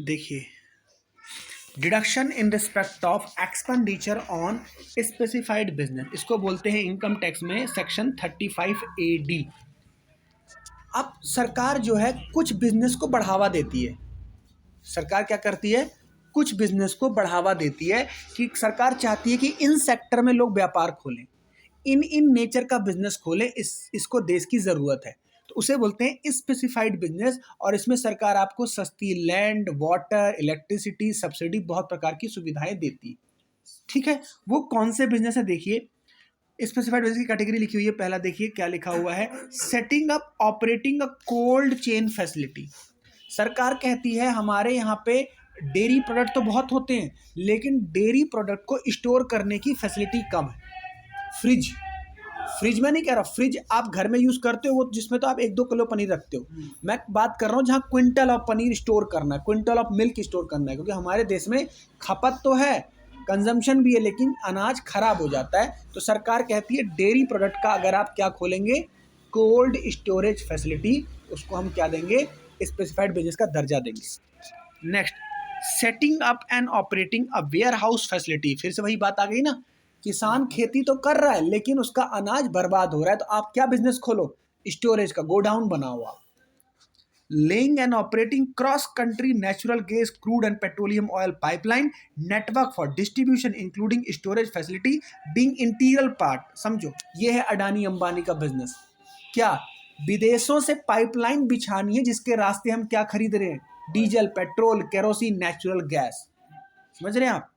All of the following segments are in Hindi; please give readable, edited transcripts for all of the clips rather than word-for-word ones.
देखिए, deduction in respect of expenditure on specified business, इसको बोलते हैं इनकम टैक्स में सेक्शन 35A(d). अब सरकार जो है कुछ बिजनेस को बढ़ावा देती है। सरकार क्या करती है, कुछ बिजनेस को बढ़ावा देती है कि सरकार चाहती है कि इन सेक्टर में लोग व्यापार खोलें, इन नेचर का बिजनेस खोलें, इसको देश की ज़रूरत है, तो उसे बोलते हैं स्पेसिफाइड बिजनेस। और इसमें सरकार आपको सस्ती लैंड, वाटर, इलेक्ट्रिसिटी, सब्सिडी, बहुत प्रकार की सुविधाएं देती है। ठीक है, वो कौन से बिजनेस है देखिए, स्पेसिफाइड बिजनेस की कैटेगरी लिखी हुई है। पहला देखिए क्या लिखा हुआ है, setting up operating a cold chain facility. सरकार कहती है हमारे यहाँ पे डेयरी प्रोडक्ट तो बहुत होते हैं, लेकिन डेयरी प्रोडक्ट को स्टोर करने की फैसिलिटी कम है। फ्रिज में नहीं कह रहा, फ्रिज आप घर में यूज़ करते हो, वो जिसमें तो आप 1-2 किलो पनीर रखते हो। मैं बात कर रहा हूँ जहाँ क्विंटल ऑफ पनीर स्टोर करना है, क्विंटल ऑफ मिल्क स्टोर करना है, क्योंकि हमारे देश में खपत तो है, कंजम्पशन भी है, लेकिन अनाज खराब हो जाता है। तो सरकार कहती है डेयरी प्रोडक्ट का अगर आप क्या खोलेंगे, कोल्ड स्टोरेज फैसिलिटी, उसको हम क्या देंगे, स्पेसिफाइड बिजनेस का दर्जा देंगे। Next, setting up and operating a warehouse facility. फिर से वही बात आ गई ना, किसान खेती तो कर रहा है लेकिन उसका अनाज बर्बाद हो रहा है, तो आप क्या बिजनेस खोलो, स्टोरेज का, गोडाउन बनाओ आप। Laying and operating cross country natural gas, crude and petroleum oil pipeline network for distribution including storage facility being interior part. समझो, ये है अडानी अंबानी का बिजनेस। क्या, विदेशों से पाइपलाइन बिछानी है जिसके रास्ते हम क्या खरीद रहे हैं, diesel, petrol, kerosene, natural gas. समझ रहे हैं आप।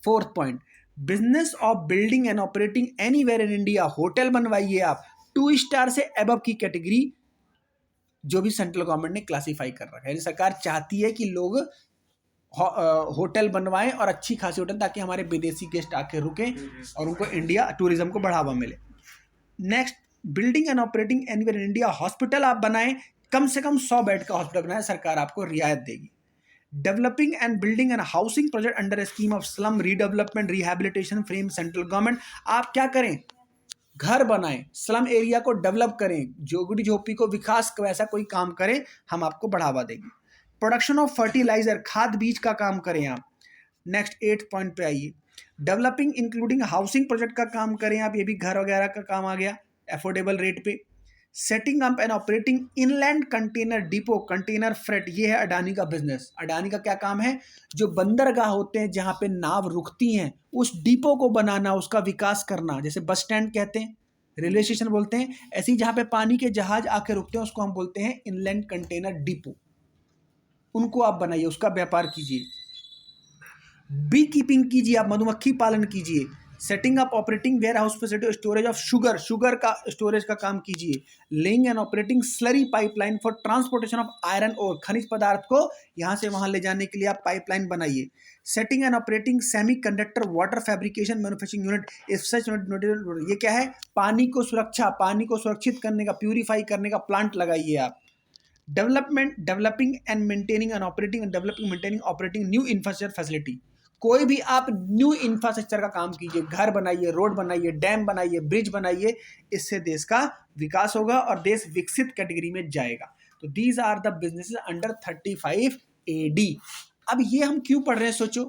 Fourth point, business of building and operating anywhere in India. Hotel बनवाइए आप 2 स्टार से अबव की कैटेगरी, जो भी सेंट्रल गवर्नमेंट ने क्लासीफाई कर रखा है। सरकार चाहती है कि लोग होटल बनवाएं और अच्छी खासी होटल, ताकि हमारे विदेशी गेस्ट आके रुकें और उनको इंडिया टूरिज्म को बढ़ावा मिले। Next, building and operating anywhere in India. Hospital आप बनाएं, कम से कम 100 बेड का हॉस्पिटल बनाएं, सरकार आपको रियायत देगी। Developing and building and housing project under A scheme of slum redevelopment rehabilitation frame central government. आप क्या करें, घर बनाएं, स्लम एरिया को डेवलप करें, झोपड़ी झोपड़ी को विकास वैसा कोई काम करें, हम आपको बढ़ावा देंगे। प्रोडक्शन ऑफ फर्टिलाइजर, खाद बीज का काम करें आप। नेक्स्ट 8th पॉइंट पे आइए, डेवलपिंग इंक्लूडिंग हाउसिंग प्रोजेक्ट का काम करें आप, ये भी घर वगैरह का काम आ गया अफोर्डेबल रेट पे। Setting up and operating inland container depot, container freight, ये है अडानी का बिजनेस। अडानी का क्या काम है, जो बंदरगाह होते हैं जहाँ पे नाव रुकती हैं, उस डिपो को बनाना, उसका विकास करना। जैसे बस स्टैंड कहते हैं, रेलवे स्टेशन बोलते हैं, ऐसे ही जहाँ पे पानी के जहाज आके रुकते हैं उसको हम बोलते हैं इनलैंड कंटेनर डिपो। उनको आप बनाइए, उसका व्यापार कीजिए। बी कीपिंग कीजिए आप, मधुमक्खी पालन कीजिए। Setting up operating warehouse facility storage of sugar, sugar का स्टोरेज का काम कीजिए। Laying and operating slurry pipeline for transportation of iron और, खनिज पदार्थ को यहाँ से वहाँ ले जाने के लिए आप पाइपलाइन बनाइए। Setting and operating semi conductor water fabrication manufacturing unit, if such unit, ये क्या है, पानी को सुरक्षित करने का, प्यूरिफाई करने का प्लांट लगाइए आप। Developing and maintaining and operating and developing maintaining operating new infrastructure facility. कोई भी आप न्यू इंफ्रास्ट्रक्चर का काम कीजिए, घर बनाइए, रोड बनाइए, डैम बनाइए, ब्रिज बनाइए, इससे देश का विकास होगा और देश विकसित कैटेगरी में जाएगा। तो these are the businesses under 35A(d). अब ये हम क्यों पढ़ रहे हैं, सोचो,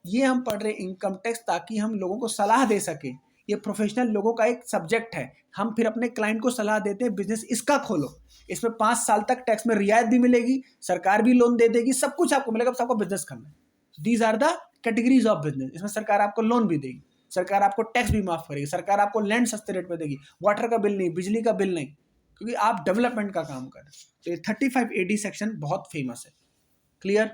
ये हम पढ़ रहे हैं इनकम टैक्स ताकि हम लोगों को सलाह दे सके। ये प्रोफेशनल लोगों का एक सब्जेक्ट है, हम फिर अपने क्लाइंट को सलाह देते हैं बिजनेस इसका खोलो, इसमें 5 साल तक टैक्स में रियायत भी मिलेगी, सरकार भी लोन दे देगी, सब कुछ आपको मिलेगा, बस आपको बिजनेस करना है। These are the categories of business. इसमें सरकार आपको लोन भी देगी, सरकार आपको टैक्स भी माफ करेगी, सरकार आपको लैंड सस्ते रेट में देगी, वाटर का बिल नहीं, बिजली का बिल नहीं, क्योंकि आप डेवलपमेंट का काम कर रहे हैं। तो ये 35A(d) सेक्शन बहुत फेमस है। क्लियर।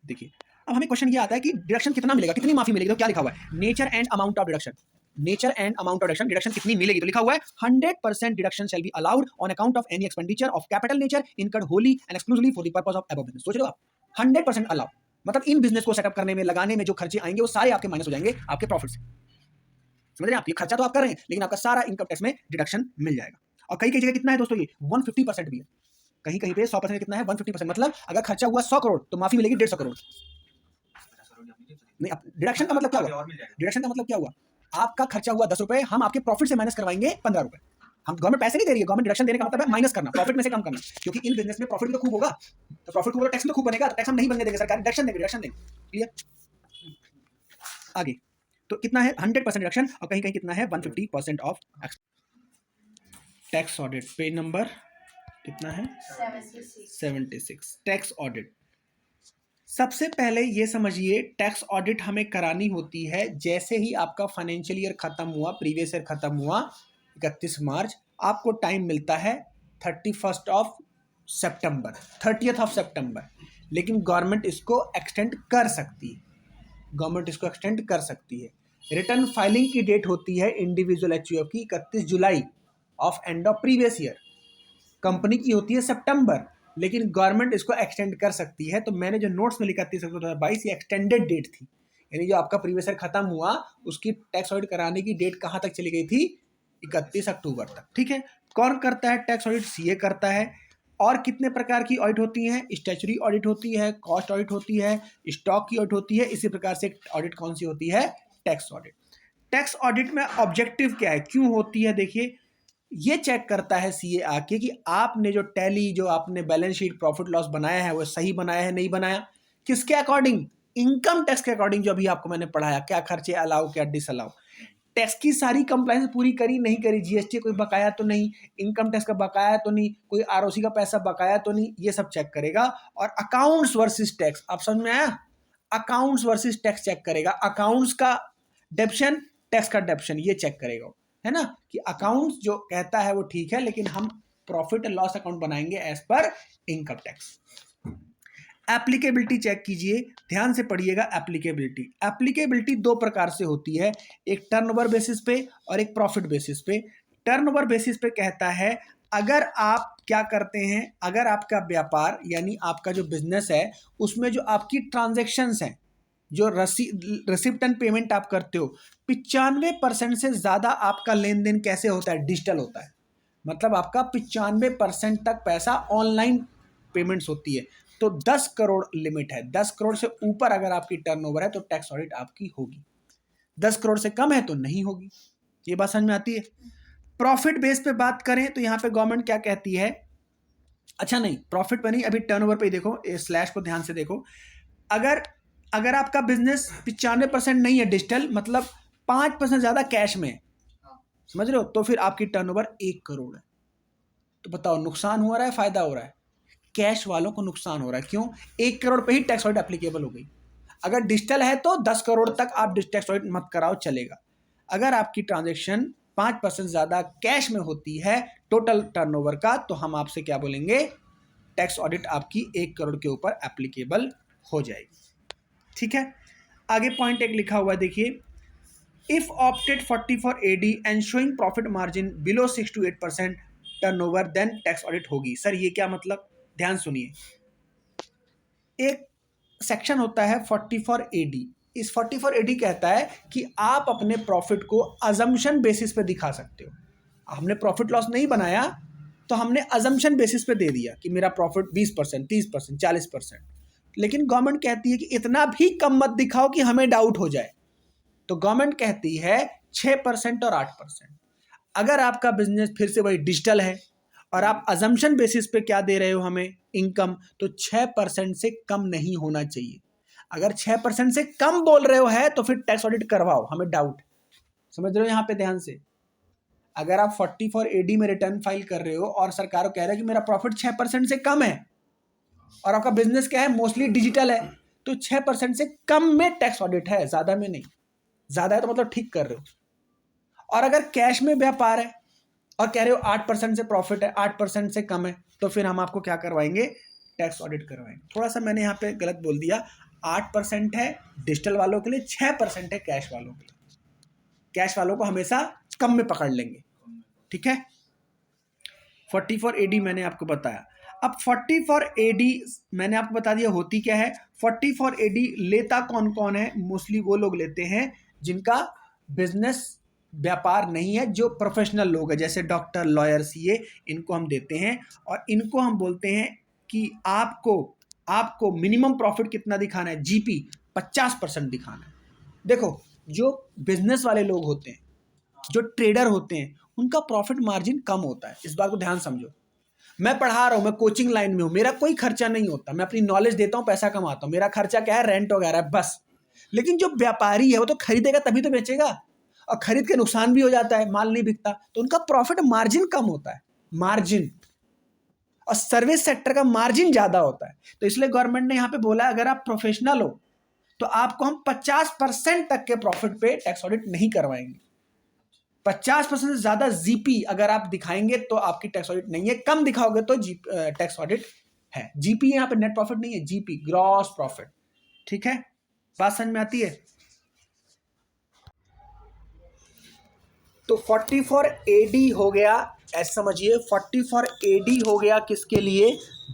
देखिए, अब हमें क्वेश्चन ये आता है कि डिडक्शन कितना मिलेगा, कितनी माफी मिलेगी, तो क्या लिखा हुआ है, nature and amount of deduction. Nature and amount of deduction कितनी मिलेगी, तो लिखा हुआ है 100% deduction shall be allowed on account of any expenditure of capital nature incurred Holi and exclusively for the purpose of above business. सोच रहे हो आप, 100% अलाउ, मतलब इन बिजनेस को सेटअप करने में, लगाने में जो खर्चे आएंगे वो सारे आपके माइनस हो जाएंगे आपके प्रॉफिट से। समझ रहे हैं आप, ये खर्चा तो आप कर रहे हैं लेकिन आपका सारा इनकम टैक्स में डिडक्शन मिल जाएगा। और कई कई जगह कितना है दोस्तों, ये 150% भी है, कहीं कहीं पे 100% कितना है, 150%। मतलब अगर खर्चा हुआ 100 करोड़ तो माफी मिलेगी 150 करोड़। नहीं, डिडक्शन का मतलब क्या हुआ, डिडक्शन का मतलब क्या हुआ, आपका खर्चा हुआ 10 रुपए, हम आपके प्रॉफिट से माइनस करवाएंगे 15 रुपए। हम गवर्नमेंट पैसे नहीं दे रही है, गवर्नमेंट डिडक्शन देने का मतलब है माइनस करना, प्रॉफिट में से कम करना, क्योंकि इन बिजनेस में प्रॉफिट तो खूब होगा, तो प्रॉफिट खूब होगा, टैक्स में खूब बनेगा, तो टैक्स हम नहीं बनने देंगे, सरकार डिडक्शन देंगे। क्लियर? आगे तो कितना है 100% डिडक्शन, और कहीं कहीं कितना है 150% of tax audit. Page number कितना है 76 टैक्स ऑडिट। सबसे पहले ये समझिए टैक्स ऑडिट हमें करानी होती है जैसे ही आपका फाइनेंशियल ईयर खत्म हुआ, प्रीवियस ईयर खत्म हुआ 31 मार्च, आपको टाइम मिलता है 30th ऑफ सितंबर, लेकिन गवर्नमेंट इसको एक्सटेंड कर सकती है, रिटर्न फाइलिंग की डेट होती है इंडिविजुअल एचयूएफ की 31 July of end of previous year, company की होती है सितंबर, लेकिन गवर्नमेंट इसको एक्सटेंड कर सकती है। तो मैंने जो नोट्स में लिखा 30 अक्टूबर 2022 ये एक्सटेंडेड डेट थी, यानी जो आपका प्रीवियस ईयर खत्म हुआ उसकी टैक्स ऑडिट कराने की डेट कहाँ तक चली गई थी, 31 अक्टूबर तक। ठीक है, कौन करता है टैक्स ऑडिट? सीए करता है। और कितने प्रकार की ऑडिट होती हैं? स्टैच्यूटरी ऑडिट होती है, कॉस्ट ऑडिट होती है, स्टॉक की ऑडिट होती है। इसी प्रकार से ऑडिट कौन सी होती है? Tax audit. टैक्स ऑडिट में ऑब्जेक्टिव क्या है, क्यों होती है? देखिए, ये चेक करता है सीए आके कि आपने जो टैली, जो आपने बैलेंस शीट प्रॉफिट लॉस बनाया है वो सही बनाया है, नहीं बनाया। किसके अकॉर्डिंग? इनकम टैक्स के अकॉर्डिंग, जो अभी आपको मैंने पढ़ाया, क्या खर्चे अलाउ, क्या डिसअलाउ। टैक्स की सारी कंप्लायंस पूरी करी, नहीं करी, जीएसटी कोई बकाया तो नहीं, इनकम टैक्स का बकाया तो नहीं, कोई आरओसी का पैसा बकाया तो नहीं, ये सब चेक करेगा। और अकाउंट्स वर्सेस टैक्स, आप समझ में आया? अकाउंट्स वर्सेस टैक्स चेक करेगा, अकाउंट्स का डेप्शन, टैक्स का डेप्शन, ये चेक करेगा, है ना, कि अकाउंट्स जो कहता है वो ठीक है, लेकिन हम प्रॉफिट एंड लॉस अकाउंट बनाएंगे as per income tax. Applicability check कीजिए, ध्यान से पढ़िएगा। एप्लीकेबिलिटी दो प्रकार से होती है, एक टर्नओवर बेसिस पे और एक प्रॉफिट बेसिस पे। टर्नओवर बेसिस पे कहता है अगर आप क्या करते हैं, अगर आपका व्यापार यानी आपका जो बिजनेस है उसमें जो आपकी ट्रांजेक्शन्स हैं, जो रिसिप्ट एंड पेमेंट आप करते हो, 95% से ज़्यादा आपका लेन देन कैसे होता है? डिजिटल होता है। मतलब आपका 95% तक पैसा ऑनलाइन पेमेंट्स होती है। तो 10 करोड़ लिमिट है, 10 करोड़ से ऊपर अगर आपकी टर्नओवर है तो टैक्स ऑडिट आपकी होगी, 10 करोड़ से कम है तो नहीं होगी। ये बात समझ में आती है? प्रॉफिट बेस पे बात करें तो यहाँ पे गवर्नमेंट क्या कहती है, अच्छा नहीं, प्रॉफिट पे नहीं, अभी टर्नओवर पे ही देखो, स्लैश को ध्यान से देखो। अगर आपका बिजनेस 95% नहीं है डिजिटल, मतलब 5% ज़्यादा कैश में है, समझ रहे हो, तो फिर आपकी टर्नओवर 1 करोड़ है। तो बताओ नुकसान हो रहा है, फायदा हो रहा है? कैश वालों को नुकसान हो रहा है। क्यों? 1 करोड़ पे ही टैक्स ऑडिट एप्लीकेबल हो गई। अगर डिजिटल है तो 10 करोड़ तक आप टैक्स ऑडिट मत कराओ, चलेगा। अगर आपकी ट्रांजेक्शन 5% ज़्यादा कैश में होती है टोटल टर्नओवर का, तो हम आपसे क्या बोलेंगे, टैक्स ऑडिट आपकी 1 करोड़ के ऊपर एप्लीकेबल हो जाएगी। ठीक है, आगे पॉइंट एक लिखा हुआ है, देखिए, if opted 44 AD and showing profit margin below 6 to 8% turnover, then tax audit होगी। सर ये क्या मतलब? ध्यान सुनिए, एक सेक्शन होता है 44 AD। इस 44 AD कहता है कि आप अपने प्रॉफिट को अजम्पशन बेसिस पे दिखा सकते हो। हमने प्रॉफिट लॉस नहीं बनाया, तो हमने अजम्पशन बेसिस पे दे दिया कि मेरा प्रॉफिट 20%, 30%, 40%। लेकिन गवर्नमेंट कहती है कि इतना भी कम मत दिखाओ कि हमें डाउट हो जाए। तो गवर्नमेंट कहती है 6% और 8%। अगर आपका बिजनेस फिर से वही डिजिटल है और आप अजम्पशन बेसिस पे क्या दे रहे हो हमें, इनकम, तो 6% से कम नहीं होना चाहिए। अगर 6% से कम बोल रहे हो है तो फिर टैक्स ऑडिट करवाओ, हमें डाउट। समझ रहे हो यहाँ पे ध्यान से? अगर आप 44 AD में रिटर्न फाइल कर रहे हो और सरकार को कह रहे हो कि मेरा प्रॉफिट 6% से कम है और आपका बिजनेस क्या है, मोस्टली डिजिटल है, तो 6% से कम में टैक्स ऑडिट है, ज़्यादा में नहीं। ज़्यादा है तो मतलब ठीक कर रहे हो। और अगर कैश में व्यापार है और कह रहे हो 8% से प्रॉफिट है, 8% से कम है, तो फिर हम आपको क्या करवाएंगे, टैक्स ऑडिट करवाएंगे। थोड़ा सा मैंने यहाँ पे गलत बोल दिया, 8% है डिजिटल वालों के लिए, 6% है कैश वालों के लिए। कैश वालों को हमेशा कम में पकड़ लेंगे, ठीक है। 44 AD मैंने आपको बताया। अब 44 AD मैंने आपको बता दिया होती क्या है। 44 AD लेता कौन कौन है? मोस्टली वो लोग लेते हैं जिनका बिजनेस व्यापार नहीं है, जो प्रोफेशनल लोग हैं, जैसे डॉक्टर, लॉयर, सीए, इनको हम देते हैं। और इनको हम बोलते हैं कि आपको मिनिमम प्रॉफिट कितना दिखाना है, जीपी 50% दिखाना है। देखो, जो बिजनेस वाले लोग होते हैं, जो ट्रेडर होते हैं, उनका प्रॉफिट मार्जिन कम होता है। इस बात को ध्यान समझो। मैं पढ़ा रहा हूँ, मैं कोचिंग लाइन में हूँ, मेरा कोई खर्चा नहीं होता, मैं अपनी नॉलेज देता हूँ, पैसा कमाता हूँ, मेरा खर्चा क्या है, रेंट वगैरह है बस। लेकिन जो व्यापारी है वो तो खरीदेगा तभी तो बेचेगा, और खरीद के नुकसान भी हो जाता है, माल नहीं बिकता, तो उनका प्रॉफिट मार्जिन कम होता है, मार्जिन। और सर्विस सेक्टर का मार्जिन ज्यादा होता है। तो इसलिए गवर्नमेंट ने यहाँ पे बोला अगर आप प्रोफेशनल हो तो आपको हम 50% तक के प्रॉफिट पे टैक्स ऑडिट नहीं करवाएंगे। 50% से ज्यादा जीपी अगर आप दिखाएंगे तो आपकी टैक्स ऑडिट नहीं है, कम दिखाओगे तो टैक्स ऑडिट है। जीपी यहाँ पे नेट प्रॉफिट नहीं है, जीपी ग्रॉस प्रॉफिट। ठीक है, बात समझ में आती है? तो 44 AD हो गया, ऐसे समझिए 44 AD हो गया किसके लिए,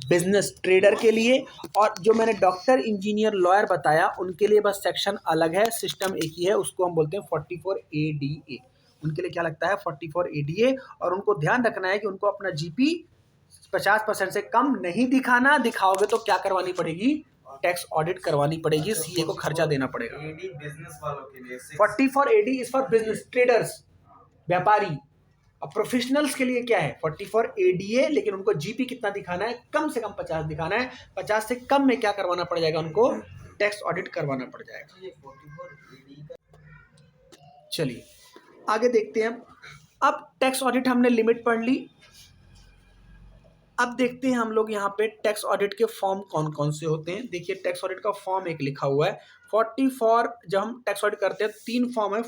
बिजनेस ट्रेडर के लिए। और जो मैंने डॉक्टर, इंजीनियर, लॉयर बताया उनके लिए बस सेक्शन अलग है, सिस्टम एक ही है, उसको हम बोलते हैं 44 ADA। उनके लिए क्या लगता है 44 ADA। और उनको ध्यान रखना है कि उनको अपना जीपी 50% से कम नहीं दिखाना, दिखाओगे तो क्या करवानी पड़ेगी, टैक्स ऑडिट करवानी पड़ेगी, सीए को खर्चा देना पड़ेगा। बिजनेस वालों के लिए 44 AD is for business traders, व्यापारी। अब प्रोफेशनल्स के लिए क्या है 44 ADA, लेकिन उनको जीपी कितना दिखाना है, कम से कम 50 दिखाना है। 50 से कम में क्या करवाना पड़ जाएगा, उनको टैक्स ऑडिट करवाना पड़ जाएगा। चलिए आगे देखते हैं। अब टैक्स ऑडिट हमने लिमिट पढ़ ली। अब देखते हैं हम लोग यहाँ पे टैक्स ऑडिट के फॉर्म कौन कौन से होते हैं। देखिए टैक्स ऑडिट का फॉर्म एक लिखा हुआ है 44। जब हम टैक्स ऑडिट करते हैं 3 फॉर्म है,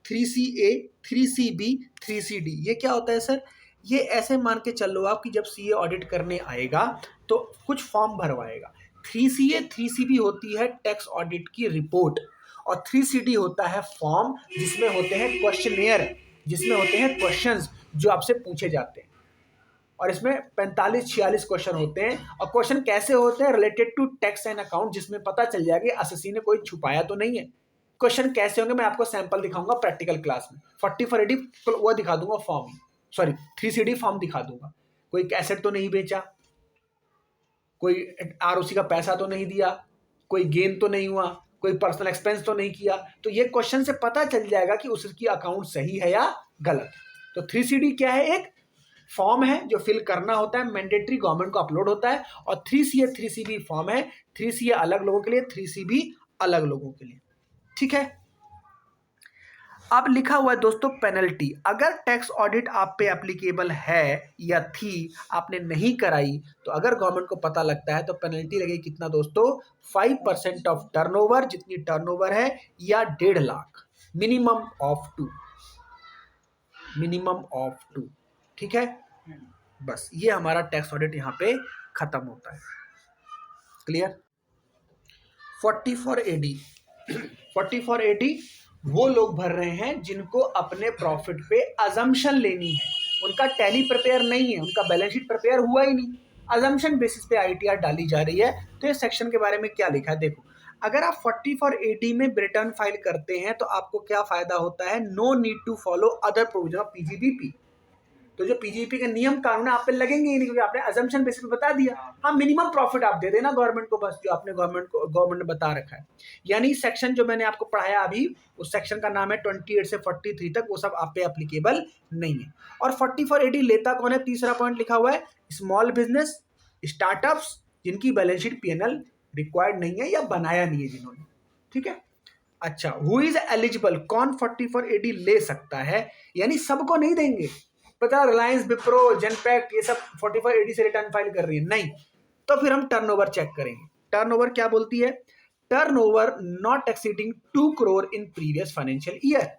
3CA, 3CB, 3CD। ये क्या होता है सर, ये ऐसे मान के चल लो आप कि जब सीए ऑडिट करने आएगा तो कुछ फॉर्म भरवाएगा। 3CA 3CB होती है टैक्स ऑडिट की रिपोर्ट, और 3CD होता है फॉर्म जिसमें होते हैं क्वेश्चनियर, जिसमें होते हैं क्वेश्चंस जो आपसे पूछे जाते हैं। और इसमें 45-46 क्वेश्चन होते हैं। और क्वेश्चन कैसे होते हैं, related to tax and account, जिसमें पता चल जाएगा कि एसएससी ने कोई छुपाया तो नहीं है। क्वेश्चन कैसे होंगे मैं आपको सैंपल दिखाऊंगा प्रैक्टिकल क्लास में। 44 AD वो दिखा दूंगा फॉर्म, सॉरी 3CD फॉर्म दिखा दूंगा। कोई एसेट तो नहीं बेचा, कोई आरओसी का पैसा तो नहीं दिया, कोई गेन तो नहीं हुआ, कोई पर्सनल एक्सपेंस तो नहीं किया। तो ये क्वेश्चन से पता चल जाएगा कि उसकी अकाउंट सही है या गलत। तो 3CD क्या है, एक फॉर्म है जो फिल करना होता है, मैंडेटरी, गवर्नमेंट को अपलोड होता है। और 3CA 3CB फॉर्म है, 3CA अलग लोगों के लिए, 3CB अलग लोगों के लिए। ठीक है, अब लिखा हुआ है दोस्तों पेनल्टी। अगर टैक्स ऑडिट आप पे एप्लीकेबल है या थी, आपने नहीं कराई, तो अगर गवर्नमेंट को पता लगता है तो पेनल्टी लगेगी कितना दोस्तों, 5% ऑफ टर्नओवर, जितनी टर्नओवर है, या 1.5 lakh, minimum of 2, minimum of 2। ठीक है, बस ये हमारा टैक्स ऑडिट यहाँ पे खत्म होता है। क्लियर? 44 AD 44 AD वो लोग भर रहे हैं जिनको अपने प्रॉफिट पे अजम्पशन लेनी है, उनका टैली प्रिपेयर नहीं है, उनका बैलेंस शीट प्रिपेयर हुआ ही नहीं, अजम्पशन बेसिस पे ITR डाली जा रही है। तो इस सेक्शन के बारे में क्या लिखा है देखो। अगर आप 44 AD में रिटर्न फाइल करते हैं तो आपको क्या फायदा होता है, no need to follow other provision of PGBP। तो जो PGBP के नियम कानून आप पे लगेंगे ही नहीं, क्योंकि आपने अजम्पशन बेसिस पे बता दिया। हाँ, मिनिमम प्रॉफिट आप दे देना गवर्नमेंट को, बस जो आपने गवर्नमेंट ने बता रखा है। यानी सेक्शन जो मैंने आपको पढ़ाया अभी, उस सेक्शन का नाम है 28 से 43 तक, वो सब आप पे एप्लीकेबल नहीं है। और 44 AD लेता कौन है, तीसरा पॉइंट लिखा हुआ है, स्मॉल बिजनेस, स्टार्टअप्स, जिनकी बैलेंस शीट PNL रिक्वायर्ड नहीं है या बनाया नहीं है जिन्होंने। ठीक है, अच्छा, हु इज एलिजिबल, कौन 44 AD ले सकता है, यानी सबको नहीं देंगे। पता रिलायंस, विप्रो, जेनपैक्ट ये सब 44 AD से रिटर्न फाइल कर रही है, नहीं। तो फिर हम टर्नओवर चेक करेंगे। टर्नओवर क्या बोलती है, turnover not exceeding 2 crore in previous financial year.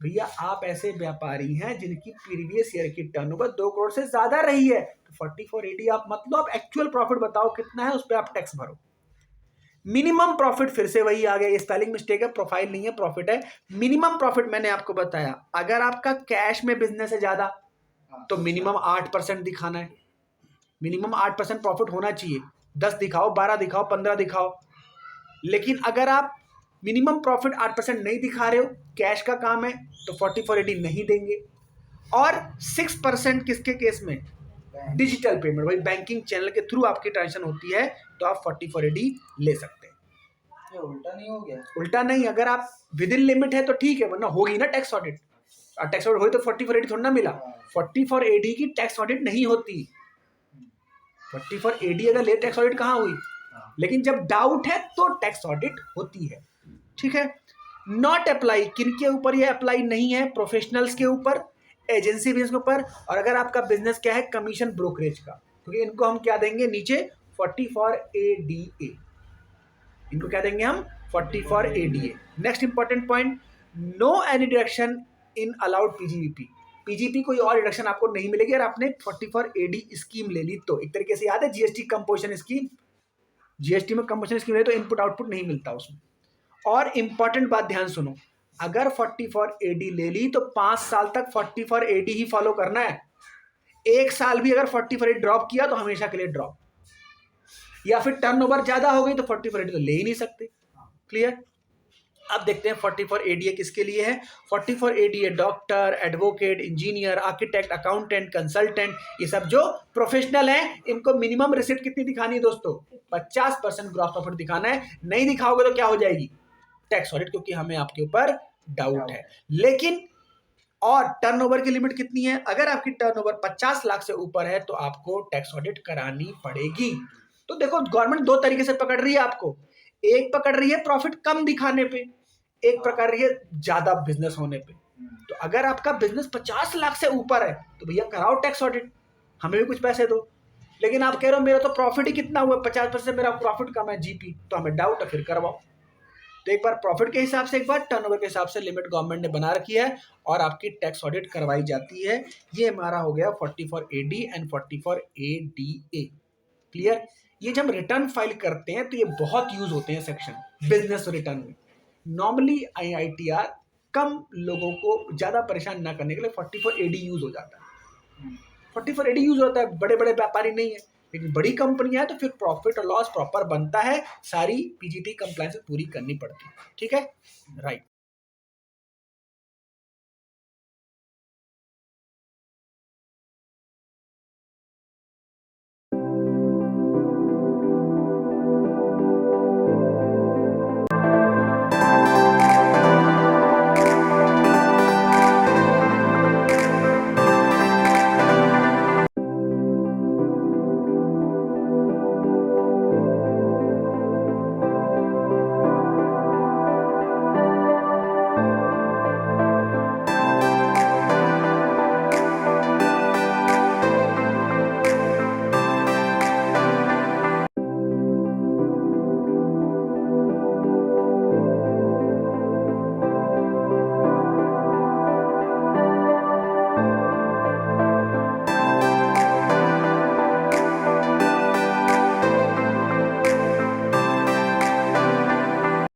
भैया आप ऐसे व्यापारी हैं जिनकी प्रीवियस ईयर की टर्नओवर 2 करोड़ से ज्यादा रही है, तो 44 AD आप मतलब आप एक्चुअल प्रॉफिट बताओ कितना है, उस पर आप टैक्स भरो। मिनिमम प्रॉफिट फिर से वही आ गया, ये स्पेलिंग मिस्टेक है, प्रोफाइल नहीं है, प्रॉफिट है। मिनिमम प्रॉफिट मैंने आपको बताया, अगर आपका कैश में बिजनेस है ज्यादा तो मिनिमम 8% दिखाना है, मिनिमम 8% प्रॉफिट होना चाहिए। 10 दिखाओ, 12 दिखाओ, 15 दिखाओ। लेकिन अगर आप मिनिमम प्रॉफिट 8% नहीं दिखा रहे हो, कैश का काम है, तो 44 AD नहीं देंगे। और 6% किसके केस में, डिजिटल पेमेंट, भाई बैंकिंग चैनल के थ्रू आपकी ट्रांजेक्शन होती है, तो आप 44 AD ले सकते हैं। ये उल्टा नहीं हो गया? उल्टा नहीं, अगर आप विद इन लिमिट है तो ठीक है, वरना होगी ना टैक्स ऑडिट। टैक्स ऑडिट हुई तो 44AD थोड़ा ना मिला। 44AD की टैक्स ऑडिट नहीं होती। 44AD अगर ले टैक्स ऑडिट कहाँ हुई, लेकिन जब डाउट है तो टैक्स ऑडिट होती है। ठीक है। नॉट अप्लाई, किन के ऊपर ये अप्लाई नहीं है? प्रोफेशनल्स के ऊपर, एजेंसी बिजनेस के ऊपर, और अगर आपका बिजनेस क्या है कमीशन ब्रोकरेज का, क्योंकि इनको हम क्या देंगे नीचे 44ADA, इनको क्या देंगे हम 44ADA। Next important point, no any deduction in allowed PGBP. PGP कोई और डिडक्शन आपको नहीं मिलेगी अगर आपने 44AD स्कीम ले ली तो। एक तरीके से याद है जीएसटी कंपोजिशन स्कीम, जीएसटी में कंपोजिशन स्कीम है तो इनपुट आउटपुट नहीं मिलता उसमें। और इंपॉर्टेंट बात ध्यान सुनो, अगर 44AD ले ली तो 5 साल तक 44AD ही फॉलो करना है। एक साल भी अगर 44AD ड्रॉप किया तो हमेशा के लिए ड्रॉप, या फिर टर्नओवर ज्यादा हो गई तो 44AD तो ले ही नहीं सकते। क्लियर। अब देखते हैं 44ADA किसके लिए है। 44ADA doctor, advocate, engineer, architect, accountant, consultant, ये सब जो प्रोफेशनल हैं, इनको मिनिमम रिसिप्ट कितनी दिखानी है दोस्तों? 50% ग्रॉस प्रॉफिट दिखाना है। नहीं दिखाओगे तो क्या हो जाएगी? टैक्स ऑडिट, क्योंकि हमें आपके ऊपर डाउट है। लेकिन और टर्नओवर की लिमिट कितनी है? अगर आपकी टर्नओवर 50 लाख से ऊपर है तो आपको टैक्स ऑडिट करानी पड़ेगी। तो देखो गवर्नमेंट दो तरीके से पकड़ रही है आपको, एक पकड़ रही है प्रॉफिट कम दिखाने पे, एक पकड़ रही है ज्यादा बिजनेस होने पे। तो अगर आपका बिजनेस 50 लाख से ऊपर है तो भैया कराओ टैक्स ऑडिट, हमें भी कुछ पैसे दो। लेकिन आप कह रहे हो मेरा तो प्रॉफिट ही कितना हुआ, 50% मेरा प्रॉफिट कम है जीपी, तो हमें डाउट है, फिर करवाओ। तो एक बार प्रॉफिट के हिसाब से, एक बार टर्नओवर के हिसाब से लिमिट गवर्नमेंट ने बना रखी है और आपकी टैक्स ऑडिट करवाई जाती है। ये हमारा हो गया 44AD एंड 44ADA। क्लियर। ये जब रिटर्न फाइल करते हैं तो ये बहुत यूज होते हैं सेक्शन बिजनेस रिटर्न में। नॉर्मली IITR कम लोगों को ज्यादा परेशान ना करने के लिए 44AD यूज हो जाता है। 44AD यूज होता है, बड़े बड़े व्यापारी नहीं है, लेकिन बड़ी कंपनियां है तो फिर प्रॉफिट और लॉस प्रॉपर बनता है, सारी पीजीटी कंप्लायंस पूरी करनी पड़ती है। ठीक है, राइट।